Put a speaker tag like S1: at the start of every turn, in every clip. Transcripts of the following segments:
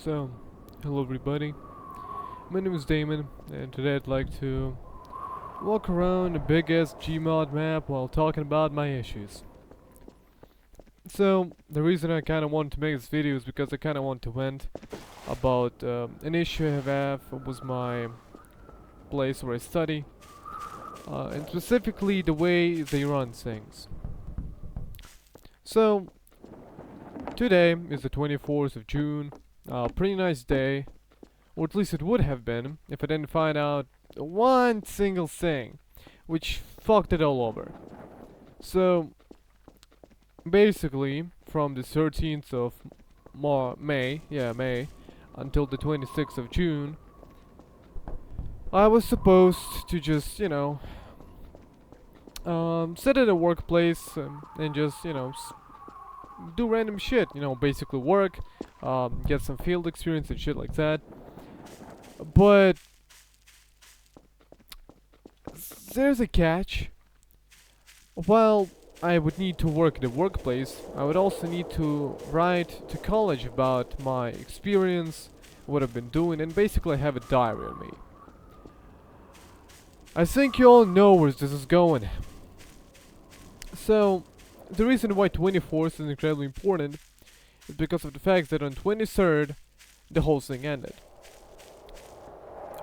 S1: So, hello everybody. My name is Damon, and today I'd like to walk around a big ass GMod map while talking about my issues. So, the reason I kinda wanted to make this video is because I kinda want to vent about an issue I have with my place where I study, and specifically the way they run things. So, today is the 24th of June, pretty nice day. Or at least it would have been if I didn't find out one single thing, which fucked it all over. So, basically, from the 13th of May, until the 26th of June, I was supposed to just, sit at a workplace and just, do random shit, basically work, get some field experience and shit like that. But there's a catch. While I would need to work in the workplace, I would also need to write to college about my experience, what I've been doing, and basically have a diary on me. I think you all know where this is going. So, the reason why 24th is incredibly important is because of the fact that on 23rd, the whole thing ended.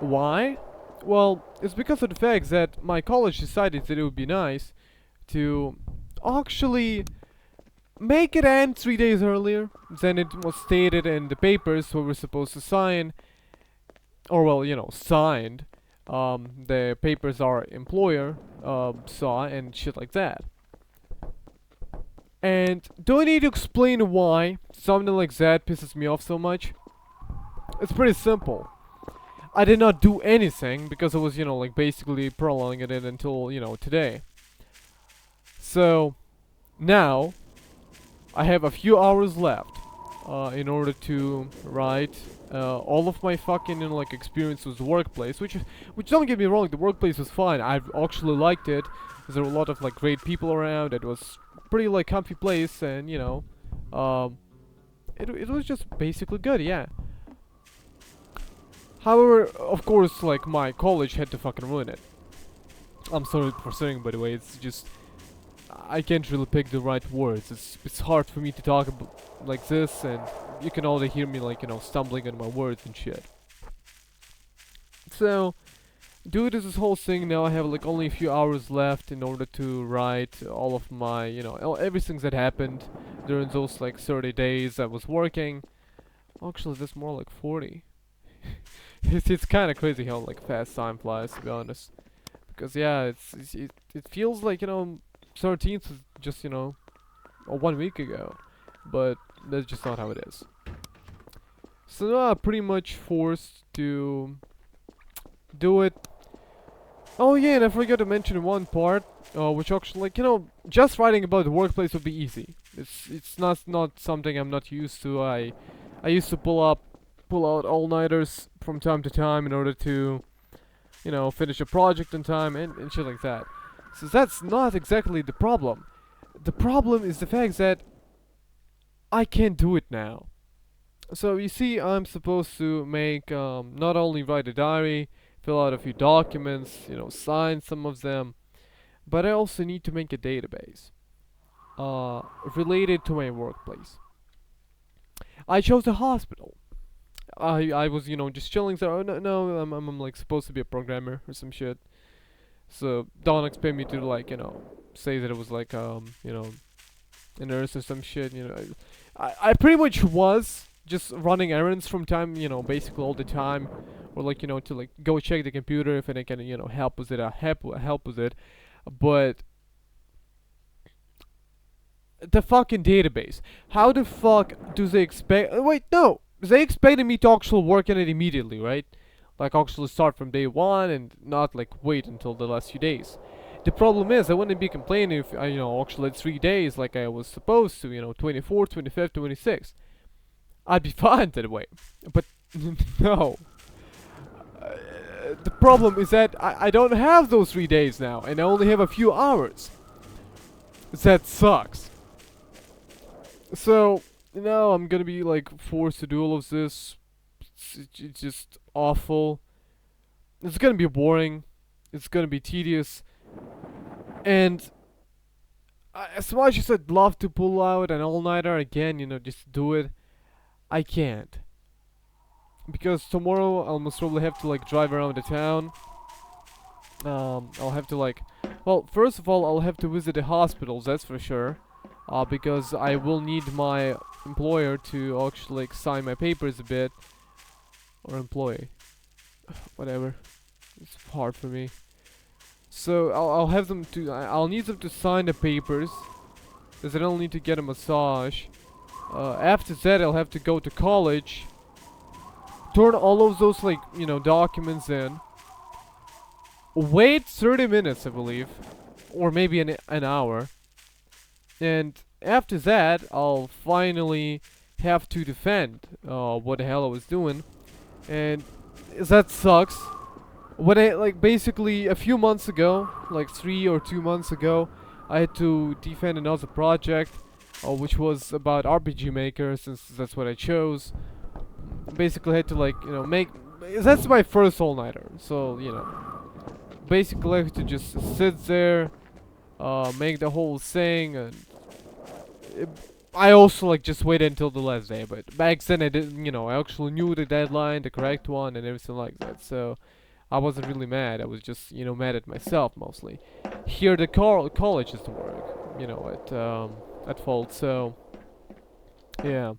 S1: Why? Well, it's because of the fact that my college decided that it would be nice to actually make it end 3 days earlier than it was stated in the papers we were supposed to sign. Or, well, signed. The papers our employer saw and shit like that. And do I need to explain why something like that pisses me off so much? It's pretty simple. I did not do anything because I was, basically prolonging it until, today. So, now, I have a few hours left in order to write all of my fucking, experience with the workplace, which don't get me wrong, the workplace was fine. I actually liked it. There were a lot of, great people around. It was pretty, comfy place, and, it was just basically good, yeah. However, of course, my college had to fucking ruin it. I'm sorry for saying, by the way, it's just I can't really pick the right words. It's hard for me to talk like this, and you can already hear me stumbling on my words and shit. So, due to this whole thing, now I have only a few hours left in order to write all of my everything that happened during those 30 days I was working. Actually, that's more like 40. It's kind of crazy how fast time flies, to be honest. Because yeah, it feels like 13th was just 1 week ago, but that's just not how it is. So now I'm pretty much forced to do it. Oh yeah, and I forgot to mention one part, which actually just writing about the workplace would be easy. It's not something I'm not used to. I used to pull out all-nighters from time to time in order to, finish a project in time and shit like that. So that's not exactly the problem. The problem is the fact that I can't do it now. So you see, I'm supposed to make, not only write a diary, fill out a few documents, sign some of them, but I also need to make a database, related to my workplace. I chose a hospital. I was just chilling there. Oh no, I'm supposed to be a programmer or some shit. So don't expect me to say that it was a nurse or some shit. I pretty much was just running errands from time, basically all the time, or to go check the computer if I can help with it. Help with it, but the fucking database. How the fuck do they expect? Wait, no. They expected me to actually work on it immediately, right? Actually start from day one and not wait until the last few days. The problem is I wouldn't be complaining if I actually had 3 days like I was supposed to, 24th, 25th, 26th. I'd be fine that way. But no. The problem is that I don't have those 3 days now, and I only have a few hours. That sucks. So now I'm gonna be forced to do all of this It's just awful. It's gonna be boring. It's gonna be tedious. And as much as I'd love to pull out an all-nighter again, just do it, I can't. Because tomorrow I'll most probably have to like drive around the town. I'll have to like, well, first of all, I'll have to visit the hospitals, that's for sure. Because I will need my employer to actually like sign my papers a bit. Or employee. Whatever. It's hard for me. So I'll have them to, I'll need them to sign the papers. Because I don't need to get a massage. After that I'll have to go to college. Turn all of those like, documents in. Wait 30 minutes, I believe. Or maybe an hour. And after that, I'll finally have to defend what the hell I was doing. And that sucks. When I, like, basically a few months ago, like 3 or 2 months ago, I had to defend another project, which was about RPG Maker, since that's what I chose. Basically had to, like, make... That's my first all-nighter, so, basically I had to just sit there, make the whole thing, and I also like just waited until the last day, but back then I didn't, I actually knew the deadline, the correct one, and everything like that. So I wasn't really mad. I was just, mad at myself mostly. Here the college is the work, at fault. So yeah.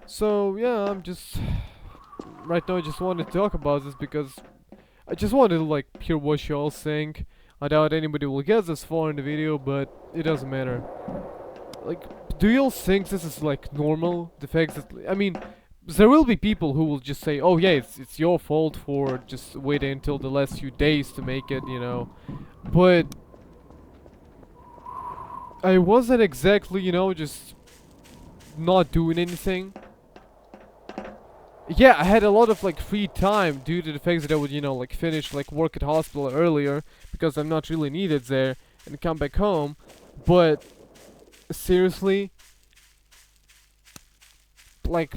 S1: So yeah, I'm just right now. I just wanted to talk about this because I just wanted to like hear what you all think. I doubt anybody will get this far in the video, but it doesn't matter. Like, do you all think this is like normal? The fact that, I mean, there will be people who will just say, "Oh yeah, it's your fault for just waiting until the last few days to make it," But I wasn't exactly, just not doing anything. Yeah, I had a lot of like free time due to the fact that I would, like finish like work at hospital earlier because I'm not really needed there and come back home. But seriously, like,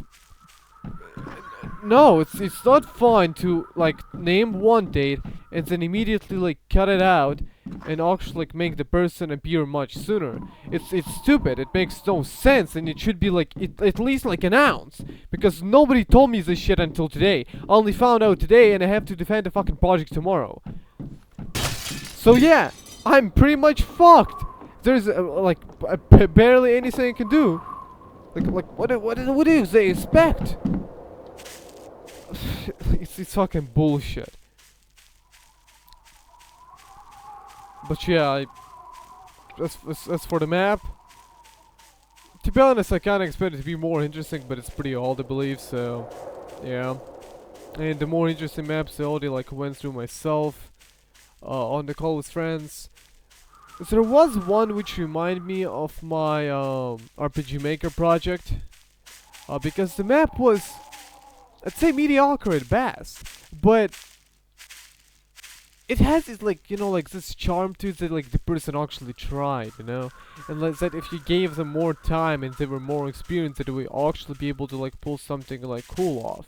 S1: no, it's not fun to like name one date and then immediately like cut it out and actually like make the person appear much sooner. It's stupid. It makes no sense, and it should be like at least like an ounce, because nobody told me this shit until today. I only found out today, and I have to defend the fucking project tomorrow. So yeah, I'm pretty much fucked. There's barely anything I can do. What do they expect? it's fucking bullshit. But yeah, as for the map, to be honest, I kinda expect it to be more interesting, but it's pretty old, I believe, so yeah. And the more interesting maps I already like went through myself on the call with friends. There was one which reminded me of my RPG Maker project, because the map was, I'd say, mediocre at best, but it has this like, like this charm to it that like the person actually tried, and like that if you gave them more time and they were more experienced, that they would actually be able to like pull something like cool off.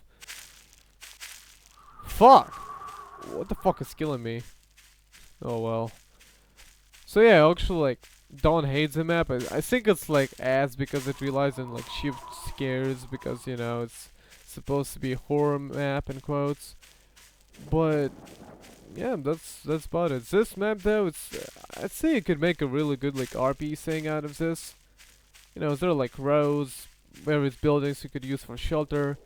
S1: Fuck! What the fuck is killing me? Oh well. So yeah, I actually like don't hate the map. I think it's like ass because it relies on like cheap scares, because it's supposed to be a horror map in quotes. But yeah, that's about it. This map though, I'd say you could make a really good like RP thing out of this. There are like roads, various buildings you could use for shelter,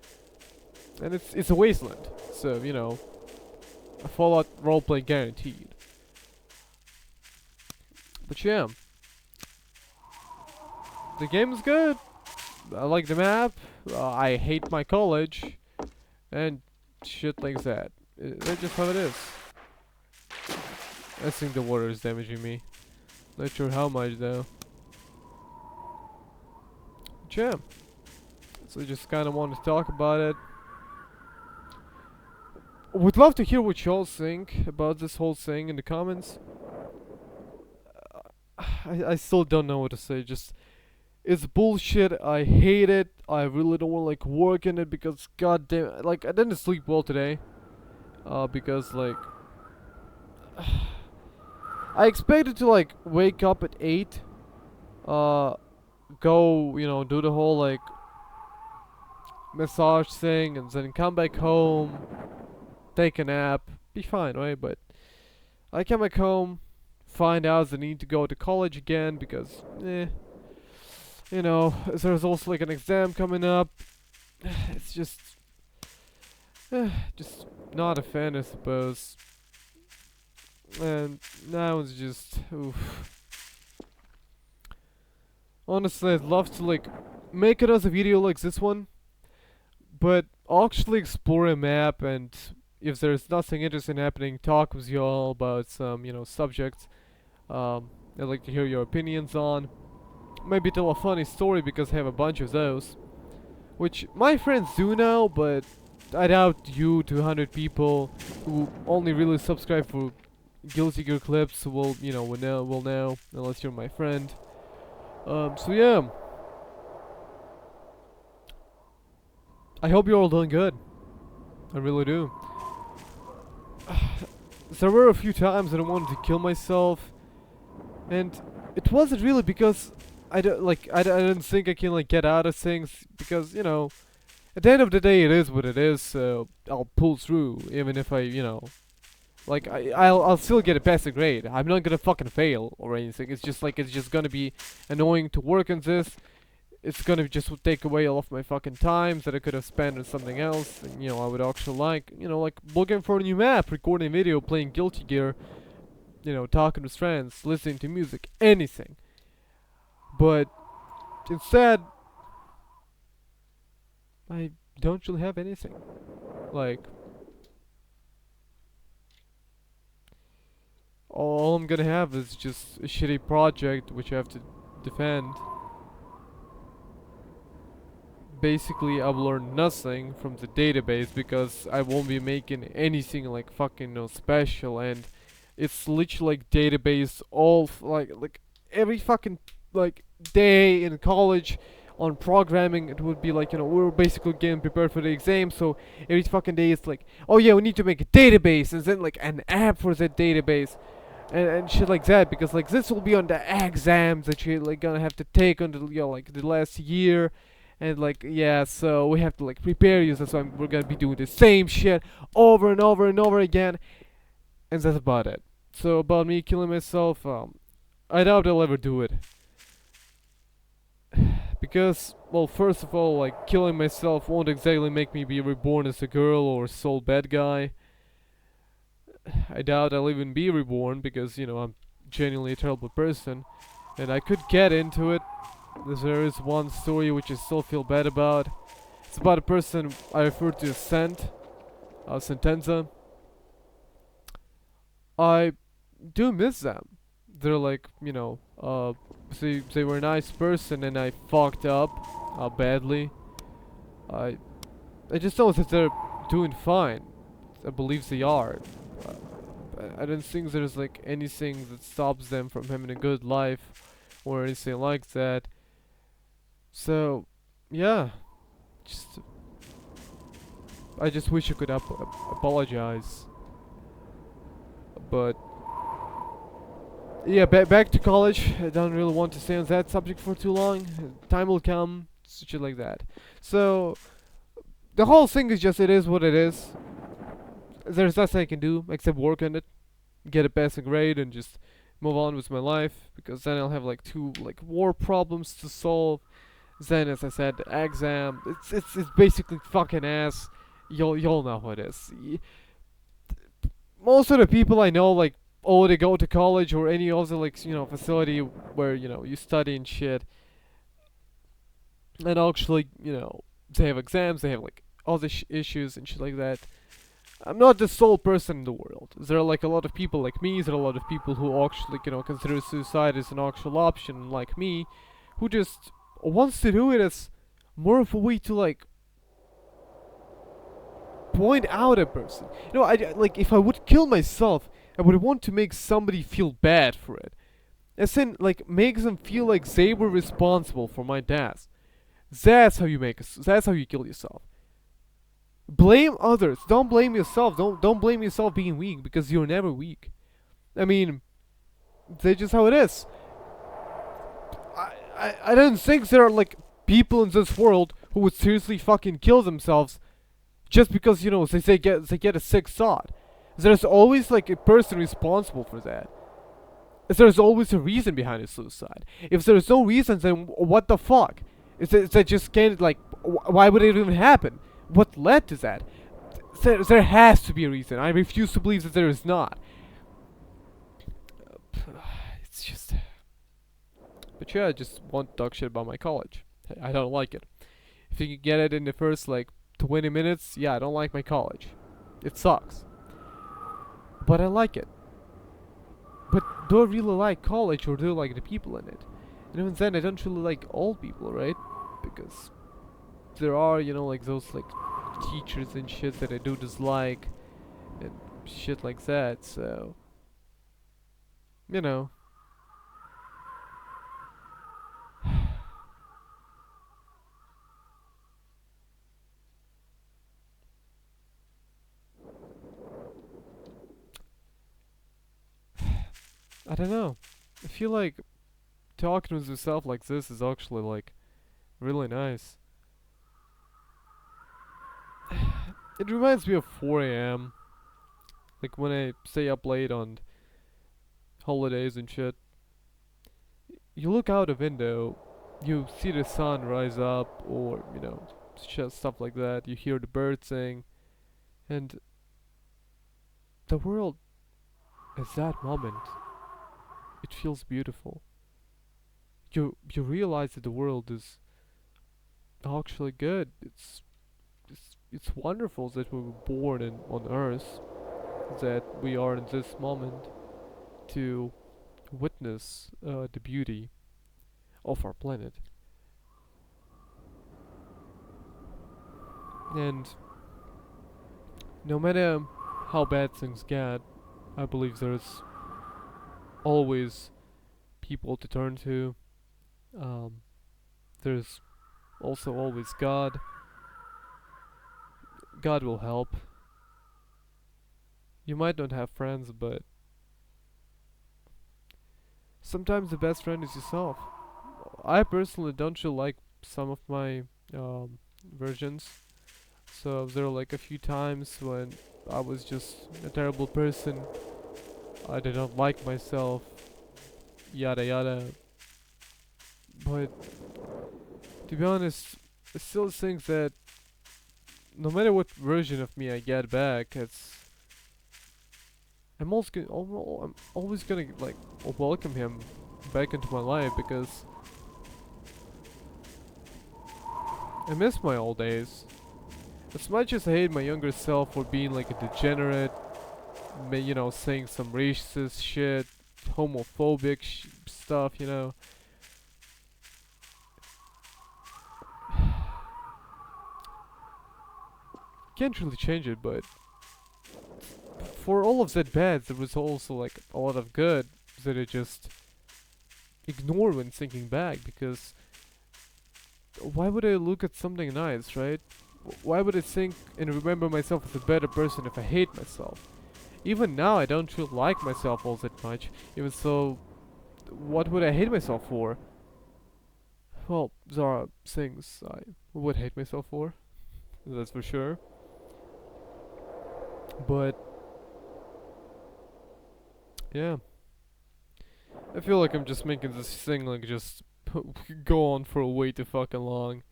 S1: and it's a wasteland. So a Fallout roleplay guaranteed. But yeah, the game is good. I like the map. I hate my college, and shit like that. That's just how it is. I think the water is damaging me. Not sure how much though. But yeah, so I just kind of want to talk about it. Would love to hear what y'all think about this whole thing in the comments. I still don't know what to say. Just, it's bullshit. I hate it. I really don't want to like work in it because god damn, like I didn't sleep well today. Because like I expected to like wake up at 8, uh, go, do the whole like massage thing and then come back home, take a nap, be fine, right? But I came back home, find out that I need to go to college again because, there's also like an exam coming up. It's just not a fan, I suppose. And now it's just, oof. Honestly, I'd love to like make another video like this one, but actually explore a map and if there's nothing interesting happening, talk with you all about some, subjects. I'd like to hear your opinions on. Maybe tell a funny story because I have a bunch of those. Which my friends do now, but I doubt you 200 people who only really subscribe for Guilty Gear clips will know unless you're my friend. So yeah. I hope you're all doing good. I really do. There were a few times that I wanted to kill myself, and it wasn't really because I didn't think I can like get out of things because at the end of the day it is what it is. So I'll pull through even if I'll still get a passing grade. I'm not gonna fucking fail or anything. It's just gonna be annoying to work on this. It's gonna just take away all of my fucking time that I could have spent on something else. And, I would actually like looking for a new map, recording a video, playing Guilty Gear, talking with friends, listening to music, anything. But instead, I don't really have anything. Like, all I'm gonna have is just a shitty project which I have to defend. Basically, I've learned nothing from the database because I won't be making anything like fucking special, and it's literally like database all like every fucking like day in college on programming. It would be like we're basically getting prepared for the exam, so every fucking day it's like, oh yeah, we need to make a database and then like an app for that database. And shit like that, because like this will be on the exams that you're like gonna have to take on the like the last year. And like, yeah, so we have to like prepare you. That's why we're gonna be doing the same shit over and over and over again. And that's about it. So about me killing myself, I doubt I'll ever do it. Because, well, first of all, like killing myself won't exactly make me be reborn as a girl or soul bad guy. I doubt I'll even be reborn because, I'm genuinely a terrible person. And I could get into it. There is one story which I still feel bad about. It's about a person I refer to as Sentenza. I do miss them. They're like, they were a nice person and I fucked up badly. I just know that they're doing fine. I believe they are. I don't think there's like anything that stops them from having a good life or anything like that. So, yeah, I just wish I could apologize. But yeah, back to college. I don't really want to stay on that subject for too long. Time will come, shit like that. So the whole thing is just, it is what it is. There's nothing I can do except work on it, get a passing grade, and just move on with my life. Because then I'll have like 2 like war problems to solve. Then, as I said, the exam. It's basically fucking ass. You'll know how it is. Most of the people I know, like, they go to college or any other like facility where you study and shit. And actually, they have exams. They have like all the issues and shit like that. I'm not the sole person in the world. There are like a lot of people like me. There are a lot of people who actually consider suicide as an actual option, like me, who just wants to do it as more of a way to like point out a person. I like, if I would kill myself, I would want to make somebody feel bad for it, as in like make them feel like they were responsible for my death. That's how you make us. That's how you kill yourself. Blame others. Don't blame yourself. Don't blame yourself being weak because you're never weak. I mean, that's just how it is. I don't think there are like people in this world who would seriously fucking kill themselves just because they get a sick thought. There's always like a person responsible for that. There's always a reason behind a suicide. If there's no reason, then what the fuck? Is that just can't like? Why would it even happen? What led to that? There has to be a reason. I refuse to believe that there is not. It's just. But yeah, I just want to talk shit about my college. I don't like it. If you can get it in the first like 20 minutes, yeah, I don't like my college. It sucks. But I like it. But do I really like college or do I like the people in it? And even then, I don't really like all people, right? Because there are, like those like teachers and shit that I do dislike and shit like that, so. You know. I don't know. I feel like talking with yourself like this is actually like really nice. It reminds me of 4 a.m. Like when I stay up late on holidays and shit. You look out a window, you see the sun rise up, or just stuff like that. You hear the birds sing, and the world at that moment, it feels beautiful. You realize that the world is actually good. It's wonderful that we were born on Earth, that we are in this moment to witness the beauty of our planet. And no matter how bad things get, I believe there's always people to turn to. Um, there's also always God. God will help. You might not have friends, but sometimes the best friend is yourself. I personally don't really like some of my versions. So there are like a few times when I was just a terrible person. I did not like myself. Yada yada. But to be honest, I still think that no matter what version of me I get back, I'm always gonna like welcome him back into my life because I miss my old days. As much as I hate my younger self for being like a degenerate, saying some racist shit, homophobic stuff. Can't really change it, but for all of that bad, there was also like a lot of good that I just ignore when thinking back, because why would I look at something nice, right? Why would I think and remember myself as a better person if I hate myself? Even now, I don't really like myself all that much. Even so, what would I hate myself for? Well, there are things I would hate myself for, that's for sure. But yeah, I feel like I'm just making this thing like just go on for way too fucking long.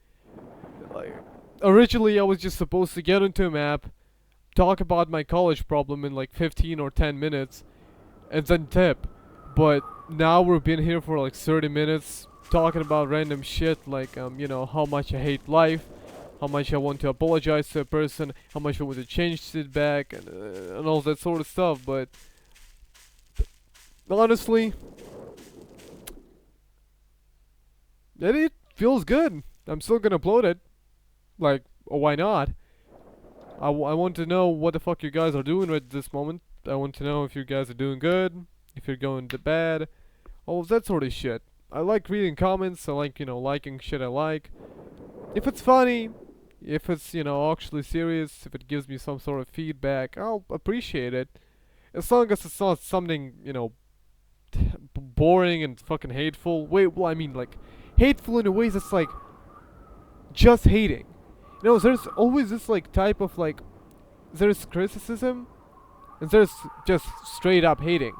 S1: Like, originally I was just supposed to get into a map, talk about my college problem in like 15 or 10 minutes, and then tip. But now we've been here for like 30 minutes talking about random shit like how much I hate life, how much I want to apologize to a person, how much I want to change it back, and all that sort of stuff. But honestly, it feels good. I'm still gonna upload it. Like, why not? I want to know what the fuck you guys are doing at this moment. I want to know if you guys are doing good, if you're going to bad, all of that sort of shit. I like reading comments. I like, liking shit I like. if it's funny, if it's, you know, actually serious, if it gives me some sort of feedback, I'll appreciate it. As long as it's not something, you know, boring and fucking hateful. Wait, well, I mean, like, hateful in a way that's like just hating. You know, there's always this like type of like, there's criticism and there's just straight up hating,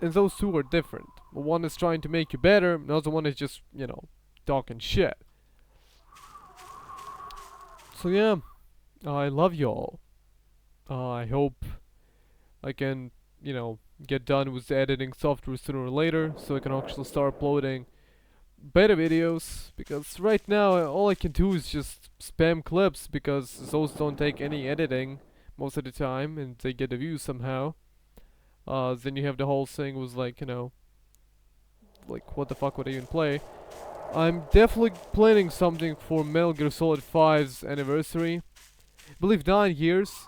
S1: and those two are different. One is trying to make you better, the other one is just, you know, talking shit. So yeah, I love you all. I hope I can, you know, get done with the editing software sooner or later, so I can actually start uploading better videos. Because right now, all I can do is just spam clips, because those don't take any editing most of the time, and they get a view somehow. Then you have the whole thing was like, you know, like what the fuck would I even play? I'm definitely planning something for Metal Gear Solid 5's anniversary. I believe 9 years.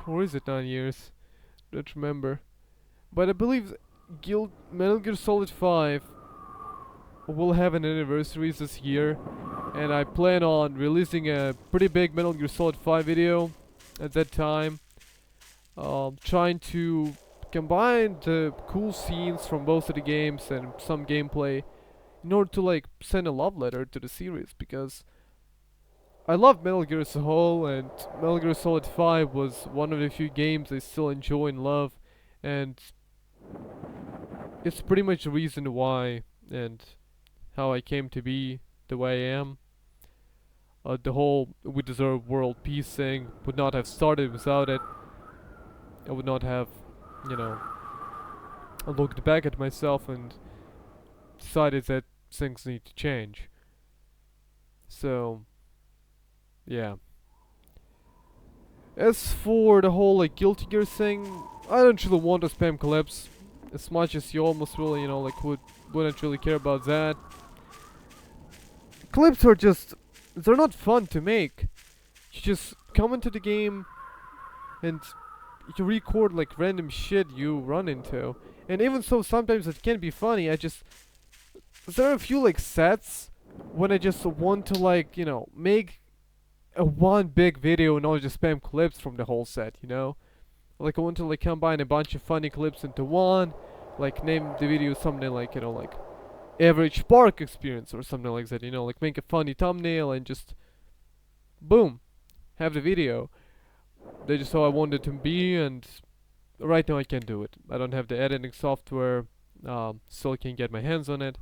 S1: Or is it 9 years? Don't remember. But I believe Metal Gear Solid 5 will have an anniversary this year. And I plan on releasing a pretty big Metal Gear Solid 5 video at that time. Trying to combine the cool scenes from both of the games and some gameplay in order to like send a love letter to the series, because I love Metal Gear as a whole, and Metal Gear Solid 5 was one of the few games I still enjoy and love, and it's pretty much the reason why and how I came to be the way I am. The whole "we deserve world peace" thing would not have started without it. I would not have, you know, looked back at myself and decided that things need to change. So, yeah. As for the whole like Guilty Gear thing, I don't really want to spam clips as much as you almost really, you know, like wouldn't really care about that. Clips are just, they're not fun to make. You just come into the game and you record like random shit you run into. And even so, sometimes it can be funny. There are a few like sets when I just want to like, you know, make a one big video and not just spam clips from the whole set, you know? Like I want to like combine a bunch of funny clips into one, like name the video something like, you know, like average park experience or something like that, you know, like make a funny thumbnail and just boom, have the video. That's just how I want it to be, and right now I can't do it. I don't have the editing software, still can't get my hands on it.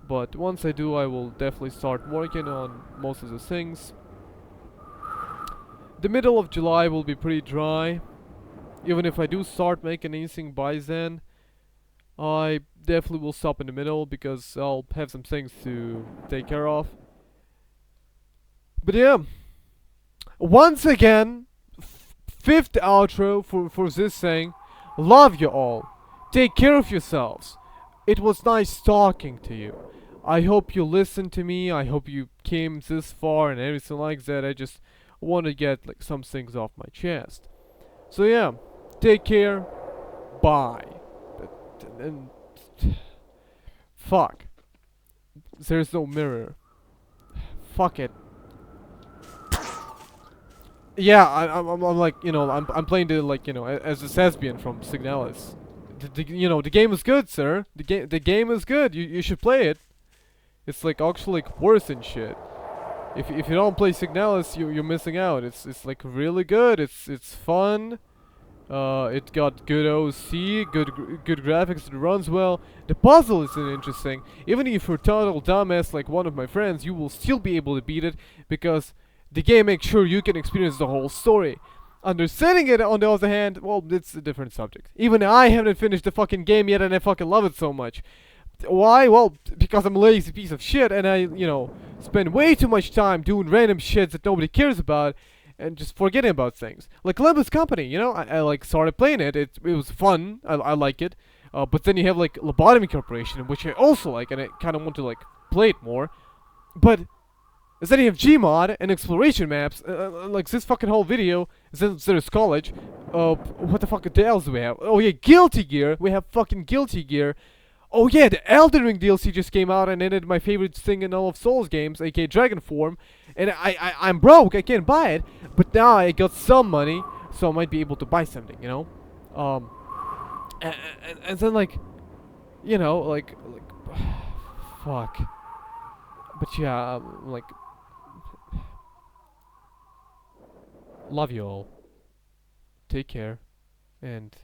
S1: But once I do, I will definitely start working on most of the things. The middle of July will be pretty dry. Even if I do start making anything by then, I definitely will stop in the middle because I'll have some things to take care of. But yeah, once again, fifth outro for this thing. Love you all. Take care of yourselves. It was nice talking to you. I hope you listened to me. I hope you came this far and everything like that. I just want to get like some things off my chest. So yeah, take care. Bye. And fuck. There's no mirror. Fuck it. Yeah, I'm like, you know, I'm playing the like, you know, as a thespian from Signalis. You know, the game is good, sir. The game is good. You should play it. It's like actually like worse and shit. If you don't play Signalis, you're missing out. It's like really good. It's fun. It got good OC, good graphics. It runs well. The puzzle is interesting. Even if you're a total dumbass like one of my friends, you will still be able to beat it because the game makes sure you can experience the whole story. Understanding it, on the other hand, well, it's a different subject. Even I haven't finished the fucking game yet, and I fucking love it so much. Why? Well, because I'm a lazy piece of shit, and I, you know, spend way too much time doing random shit that nobody cares about, and just forgetting about things. Like Olympus Company, you know, I like started playing it. It was fun. I like it. But then you have like Lobotomy Corporation, which I also like, and I kind of want to like play it more. But then you have GMod and exploration maps, like this fucking whole video. Then there's college. What the fuck else do we have? Oh yeah, Guilty Gear. We have fucking Guilty Gear. Oh yeah, the Elden Ring DLC just came out and ended my favorite thing in all of Souls games, aka Dragon Form. And I'm broke, I can't buy it. But now I got some money, so I might be able to buy something, you know? Um, and then like, fuck. But yeah, like, love you all. Take care, and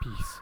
S1: peace.